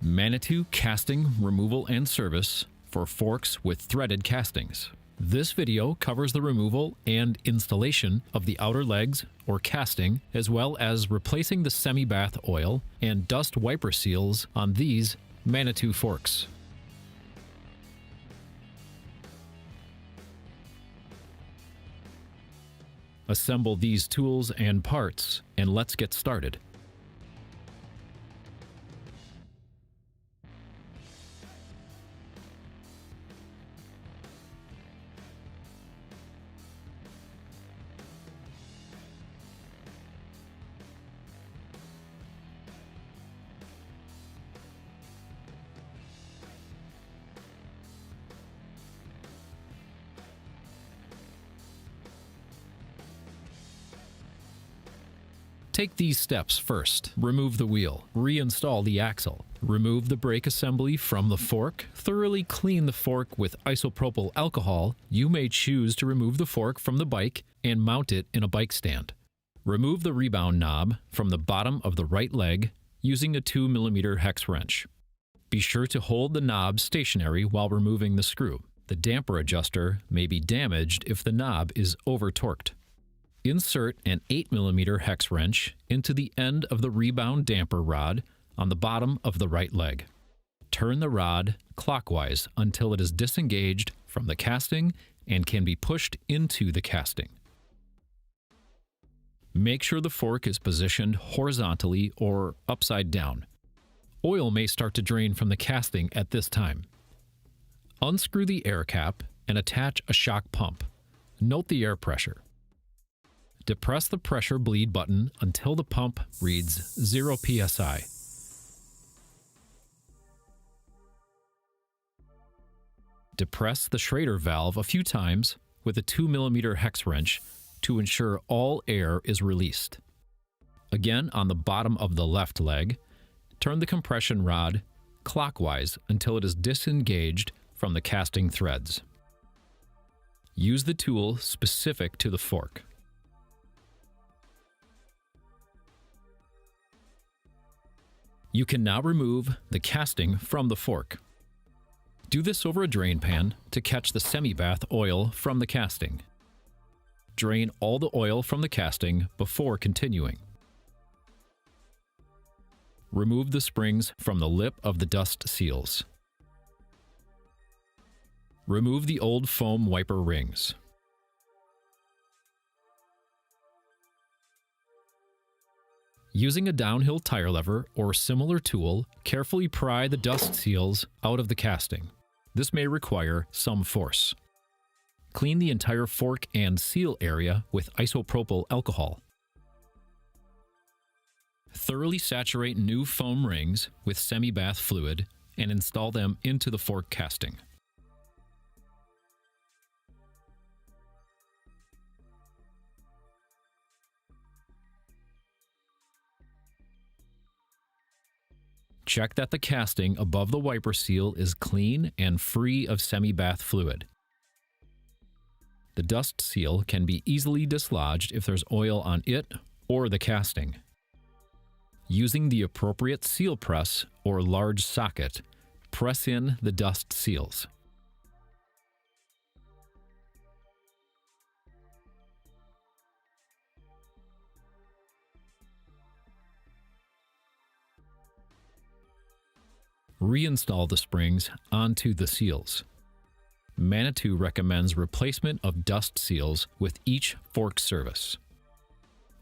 Manitou Casting, Removal and Service for forks with threaded castings. This video covers the removal and installation of the outer legs or casting, as well as replacing the semi-bath oil and dust wiper seals on these Manitou forks. Assemble these tools and parts, and let's get started. Take these steps first. Remove the wheel. Reinstall the axle. Remove the brake assembly from the fork. Thoroughly clean the fork with isopropyl alcohol. You may choose to remove the fork from the bike and mount it in a bike stand. Remove the rebound knob from the bottom of the right leg using a 2mm hex wrench. Be sure to hold the knob stationary while removing the screw. The damper adjuster may be damaged if the knob is over-torqued. Insert an 8mm hex wrench into the end of the rebound damper rod on the bottom of the right leg. Turn the rod clockwise until it is disengaged from the casting and can be pushed into the casting. Make sure the fork is positioned horizontally or upside down. Oil may start to drain from the casting at this time. Unscrew the air cap and attach a shock pump. Note the air pressure. Depress the pressure bleed button until the pump reads 0 psi. Depress the Schrader valve a few times with a 2mm hex wrench to ensure all air is released. Again, on the bottom of the left leg, turn the compression rod clockwise until it is disengaged from the casting threads. Use the tool specific to the fork. You can now remove the casting from the fork. Do this over a drain pan to catch the semi-bath oil from the casting. Drain all the oil from the casting before continuing. Remove the springs from the lip of the dust seals. Remove the old foam wiper rings. Using a downhill tire lever or similar tool, carefully pry the dust seals out of the casting. This may require some force. Clean the entire fork and seal area with isopropyl alcohol. Thoroughly saturate new foam rings with semi-bath fluid and install them into the fork casting. Check that the casting above the wiper seal is clean and free of semi-bath fluid. The dust seal can be easily dislodged if there's oil on it or the casting. Using the appropriate seal press or large socket, press in the dust seals. Reinstall the springs onto the seals. Manitou recommends replacement of dust seals with each fork service.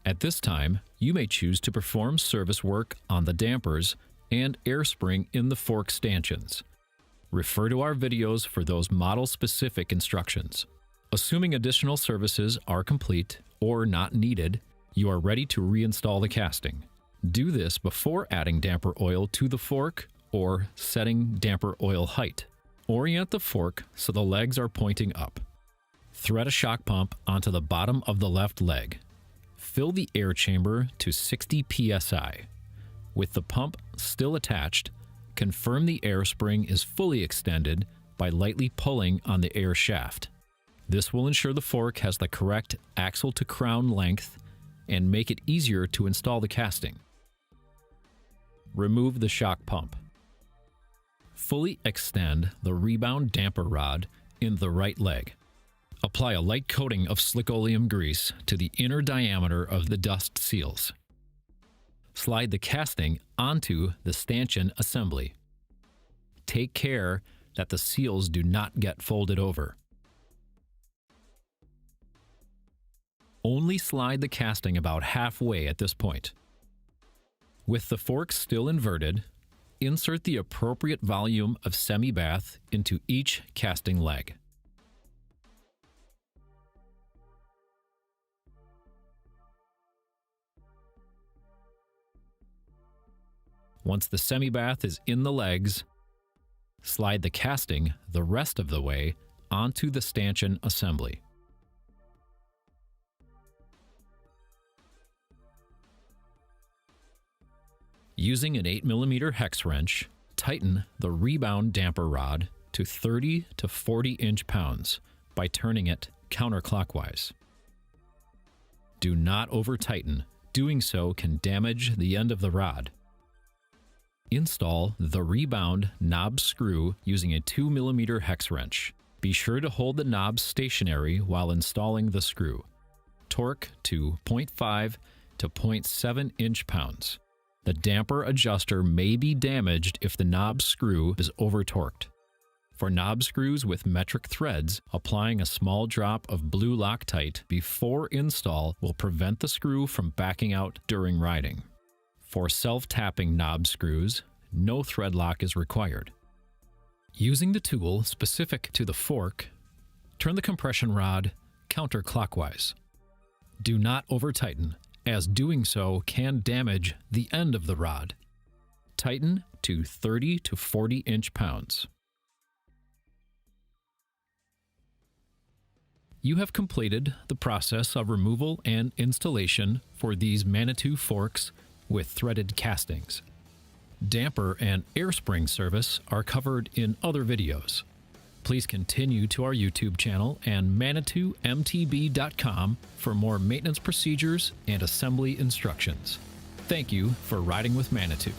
At this time, you may choose to perform service work on the dampers and air spring in the fork stanchions. Refer to our videos for those model-specific instructions. Assuming additional services are complete or not needed, you are ready to reinstall the casting. Do this before adding damper oil to the fork or setting damper oil height. Orient the fork so the legs are pointing up. Thread a shock pump onto the bottom of the left leg. Fill the air chamber to 60 psi. With the pump still attached, confirm the air spring is fully extended by lightly pulling on the air shaft. This will ensure the fork has the correct axle to crown length and make it easier to install the casting. Remove the shock pump. fully extend the rebound damper rod in the right leg. Apply a light coating of slick oleum grease to the inner diameter of the dust seals. Slide the casting onto the stanchion assembly. Take care that the seals do not get folded over. Only slide the casting about halfway at this point. With the forks still inverted, insert the appropriate volume of semi-bath into each casting leg. Once the semi-bath is in the legs, slide the casting the rest of the way onto the stanchion assembly. Using an 8mm hex wrench, tighten the rebound damper rod to 30 to 40 inch-pounds by turning it counterclockwise. Do not over-tighten. Doing so can damage the end of the rod. Install the rebound knob screw using a 2mm hex wrench. Be sure to hold the knob stationary while installing the screw. Torque to 0.5 to 0.7 inch-pounds. The damper adjuster may be damaged if the knob screw is over-torqued. For knob screws with metric threads, applying a small drop of blue Loctite before install will prevent the screw from backing out during riding. For self-tapping knob screws, no thread lock is required. Using the tool specific to the fork, turn the compression rod counterclockwise. Do not over-tighten, as doing so can damage the end of the rod. Tighten to 30 to 40 inch-pounds. You have completed the process of removal and installation for these Manitou forks with threaded castings. Damper and air spring service are covered in other videos. Please continue to our YouTube channel and ManitouMTB.com for more maintenance procedures and assembly instructions. Thank you for riding with Manitou.